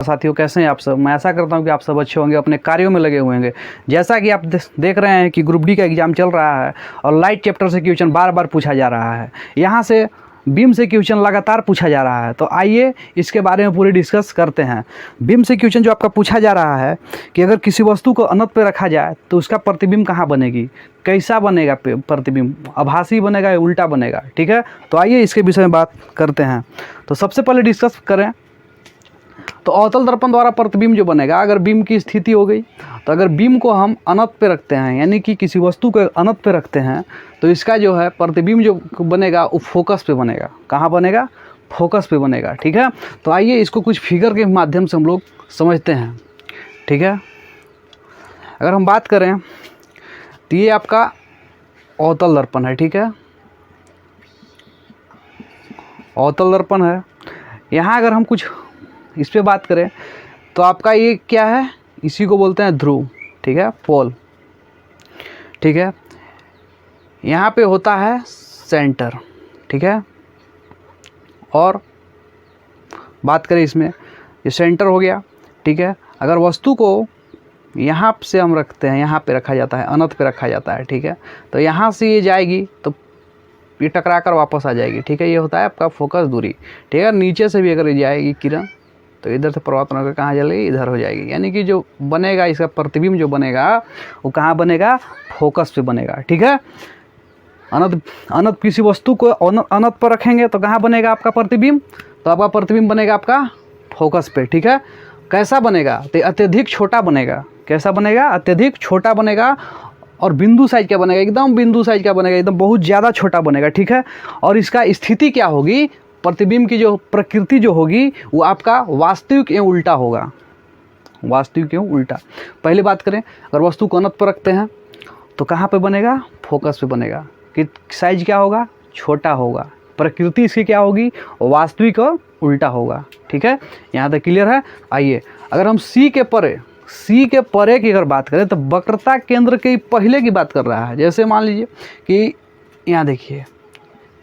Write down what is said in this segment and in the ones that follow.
साथियों, कैसे हैं आप सब। मैं आशा करता हूं कि आप सब अच्छे होंगे, अपने कार्यों में लगे हुए होंगे। जैसा कि आप देख रहे हैं कि ग्रुप डी का एग्ज़ाम चल रहा है और लाइट चैप्टर से क्वेश्चन बार बार पूछा जा रहा है। यहाँ से बीम से क्वेश्चन लगातार पूछा जा रहा है। तो आइए इसके बारे में पूरी डिस्कस करते हैं। बीम से क्वेश्चन जो आपका पूछा जा रहा है कि अगर किसी वस्तु को अनंत पे रखा जाए तो उसका प्रतिबिंब कहाँ बनेगी, कैसा बनेगा प्रतिबिंब, आभासी बनेगा या उल्टा बनेगा। ठीक है, तो आइए इसके विषय में बात करते हैं। तो सबसे पहले डिस्कस करें तो अवतल दर्पण द्वारा प्रतिबिंब जो बनेगा, अगर बीम की स्थिति हो गई तो अगर बीम को हम अनंत पे रखते हैं, यानी कि किसी वस्तु को अनंत पे रखते हैं, तो इसका जो है प्रतिबिंब जो बनेगा वो फोकस पे बनेगा। कहाँ बनेगा? फोकस पे बनेगा। ठीक है, तो आइए इसको कुछ फिगर के माध्यम से हम लोग समझते हैं। ठीक है, अगर हम बात करें तो ये आपका अवतल दर्पण है। ठीक है, अवतल दर्पण है। यहाँ अगर हम कुछ इस पे बात करें तो आपका ये क्या है, इसी को बोलते हैं ध्रुव। ठीक है, पोल। ठीक है, यहाँ पे होता है सेंटर। ठीक है, और बात करें इसमें, ये सेंटर हो गया। ठीक है, अगर वस्तु को यहाँ से हम रखते हैं, यहाँ पे रखा जाता है, अनंत पे रखा जाता है। ठीक है, तो यहाँ से ये जाएगी तो ये टकरा कर वापस आ जाएगी। ठीक है, ये होता है आपका फोकस दूरी। ठीक है, नीचे से भी अगर ये जाएगी किरण तो इधर से प्रवर्तन होकर कहाँ चलेगी, इधर हो जाएगी। यानी कि जो बनेगा इसका प्रतिबिंब जो बनेगा वो कहाँ बनेगा, फोकस पे बनेगा। ठीक है, अनंत किसी वस्तु को अनंत पर रखेंगे तो कहाँ बनेगा आपका प्रतिबिंब, तो आपका प्रतिबिंब बनेगा आपका फोकस पे। ठीक है, कैसा बनेगा, तो अत्यधिक छोटा बनेगा। कैसा बनेगा? अत्यधिक छोटा बनेगा। और बिंदु साइज क्या बनेगा, एकदम बिंदु साइज का बनेगा, एकदम बहुत ज़्यादा छोटा बनेगा। ठीक है, और इसका स्थिति क्या होगी, प्रतिबिंब की जो प्रकृति जो होगी वो आपका वास्तविक एवं उल्टा होगा। वास्तविक एवं उल्टा। पहले बात करें, अगर वस्तु को अनंत पर रखते हैं तो कहाँ पे बनेगा, फोकस पे बनेगा। कि साइज क्या होगा, छोटा होगा। प्रकृति इसकी क्या होगी, वास्तविक और उल्टा होगा। ठीक है, यहाँ तक क्लियर है। आइए अगर हम सी के परे की अगर बात करें तो वक्रता केंद्र के पहले की बात कर रहा है। जैसे मान लीजिए कि यहाँ देखिए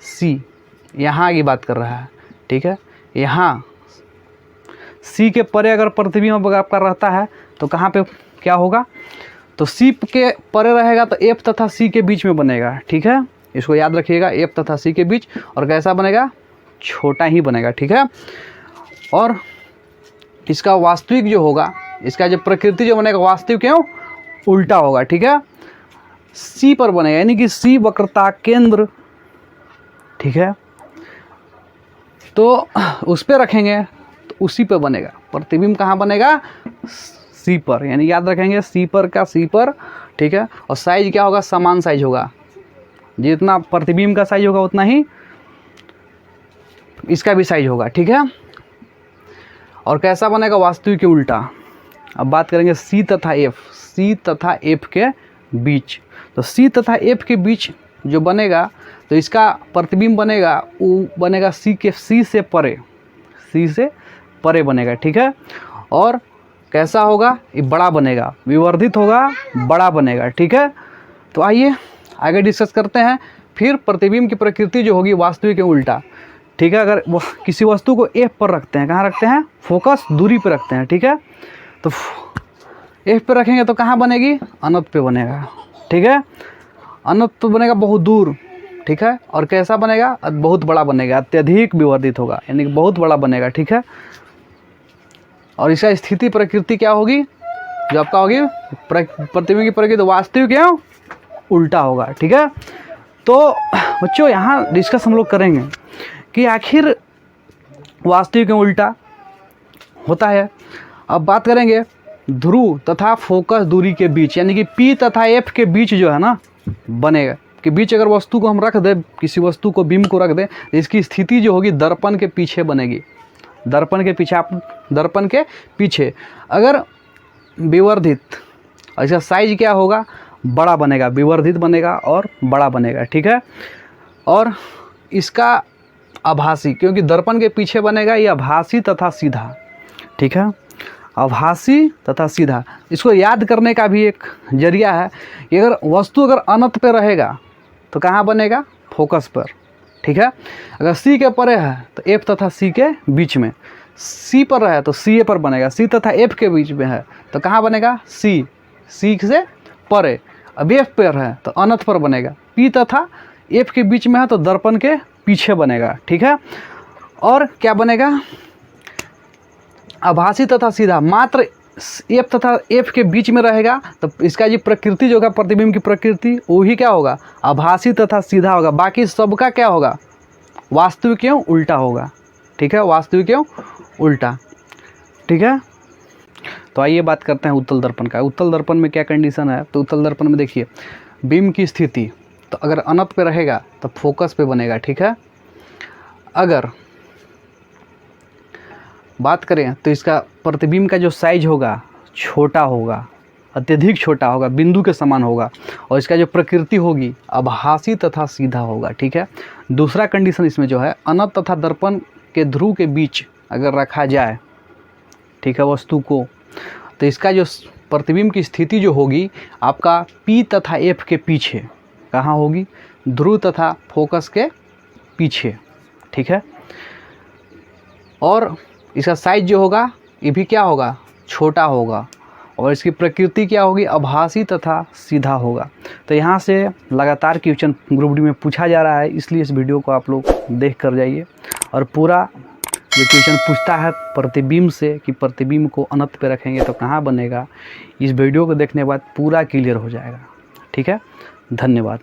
सी, यहाँ की बात कर रहा है। ठीक है, यहाँ सी के परे अगर प्रतिबिंब आपका रहता है तो कहाँ पे क्या होगा, तो सी के परे रहेगा तो एफ तथा सी के बीच में बनेगा। ठीक है, इसको याद रखिएगा, एफ तथा सी के बीच। और कैसा बनेगा, छोटा ही बनेगा। ठीक है, और इसका वास्तविक जो होगा, इसका जो प्रकृति जो बनेगा वास्तविक क्यों उल्टा होगा। ठीक है, सी पर बनेगा, यानी कि सी वक्रता केंद्र। ठीक है, तो उस पे रखेंगे तो उसी पे बनेगा प्रतिबिंब। कहाँ बनेगा, सी पर, यानी याद रखेंगे सी पर का सी पर। ठीक है, और साइज क्या होगा, समान साइज होगा। जितना प्रतिबिंब का साइज होगा उतना ही इसका भी साइज होगा। ठीक है, और कैसा बनेगा, वास्तविक के उल्टा। अब बात करेंगे सी तथा एफ के बीच। तो सी तथा एफ के बीच जो बनेगा तो इसका प्रतिबिंब बनेगा वो बनेगा सी से परे बनेगा। ठीक है, और कैसा होगा, ये बड़ा बनेगा, विवर्धित होगा, बड़ा बनेगा। ठीक है, तो आइए आगे डिस्कस करते हैं। फिर प्रतिबिंब की प्रकृति जो होगी वास्तविक के उल्टा। ठीक है, अगर किसी वस्तु को एफ पर रखते हैं, कहाँ रखते हैं, फोकस दूरी पर रखते हैं। ठीक है, तो एफ पे रखेंगे तो कहाँ बनेगी, अनंत पे बनेगा। ठीक है, अनंत पे बनेगा बहुत दूर। ठीक है, और कैसा बनेगा, बहुत बड़ा बनेगा, अत्यधिक विवर्धित होगा, यानी कि बहुत बड़ा बनेगा। ठीक है, और इसका स्थिति प्रकृति क्या होगी, जो आपका होगी प्रतिबिंब की प्रकृति वास्तविक क्यों उल्टा होगा। ठीक है, तो बच्चों यहाँ डिस्कस हम लोग करेंगे कि आखिर वास्तविक क्यों उल्टा होता है। अब बात करेंगे ध्रुव तथा फोकस दूरी के बीच, यानी कि पी तथा एफ के बीच जो है ना बनेगा, कि बीच अगर वस्तु को हम रख दें, किसी वस्तु को बीम को रख दें, इसकी स्थिति जो होगी दर्पण के पीछे बनेगी। दर्पण के पीछे अगर विवर्धित, इसका साइज क्या होगा, बड़ा बनेगा, विवर्धित बनेगा और बड़ा बनेगा। ठीक है, और इसका आभासी, क्योंकि दर्पण के पीछे बनेगा, ये आभासी तथा सीधा। ठीक है, आभासी तथा सीधा। इसको याद करने का भी एक जरिया है कि अगर वस्तु अगर अनंत पे रहेगा तो कहाँ बनेगा, फोकस पर। ठीक है, अगर सी के परे है तो एफ तथा सी के बीच में। सी पर रहे तो सी ए पर बनेगा, सी तथा एफ के बीच में है तो कहाँ बनेगा, सी, सी से परे। अब एफ पर है तो अनंत पर बनेगा, पी तथा एफ के बीच में है तो दर्पण के पीछे बनेगा, ठीक है। और क्या बनेगा, आभासी तथा सीधा, मात्र एफ तथा एफ के बीच में रहेगा तो इसका जो प्रकृति जो होगा, प्रतिबिंब की प्रकृति वो ही क्या होगा, आभासी तथा सीधा होगा। बाकी सबका क्या होगा, वास्तविक एवं उल्टा होगा, ठीक है, वास्तविक एवं उल्टा, ठीक है। तो आइए बात करते हैं उत्तल दर्पण का। उत्तल दर्पण में क्या कंडीशन है, तो उत्तल दर्पण में देखिए बीम की स्थिति, तो अगर अनंत पे रहेगा तो फोकस पे बनेगा, ठीक है। अगर बात करें तो इसका प्रतिबिंब का जो साइज होगा छोटा होगा, अत्यधिक छोटा होगा, बिंदु के समान होगा, और इसका जो प्रकृति होगी आभासी तथा सीधा होगा, ठीक है। दूसरा कंडीशन इसमें जो है, अनंत तथा दर्पण के ध्रुव के बीच अगर रखा जाए, ठीक है, वस्तु को, तो इसका जो प्रतिबिंब की स्थिति जो होगी आपका पी तथा एफ के पीछे कहाँ होगी, ध्रुव तथा फोकस के पीछे, ठीक है। और इसका साइज जो होगा ये भी क्या होगा, छोटा होगा, और इसकी प्रकृति क्या होगी, आभासी तथा सीधा होगा। तो यहाँ से लगातार क्वेश्चन ग्रुप डी में पूछा जा रहा है, इसलिए इस वीडियो को आप लोग देख कर जाइए और पूरा जो क्वेश्चन पूछता है प्रतिबिंब से कि प्रतिबिंब को अनंत पे रखेंगे तो कहाँ बनेगा, इस वीडियो को देखने के बाद पूरा क्लियर हो जाएगा, ठीक है। धन्यवाद।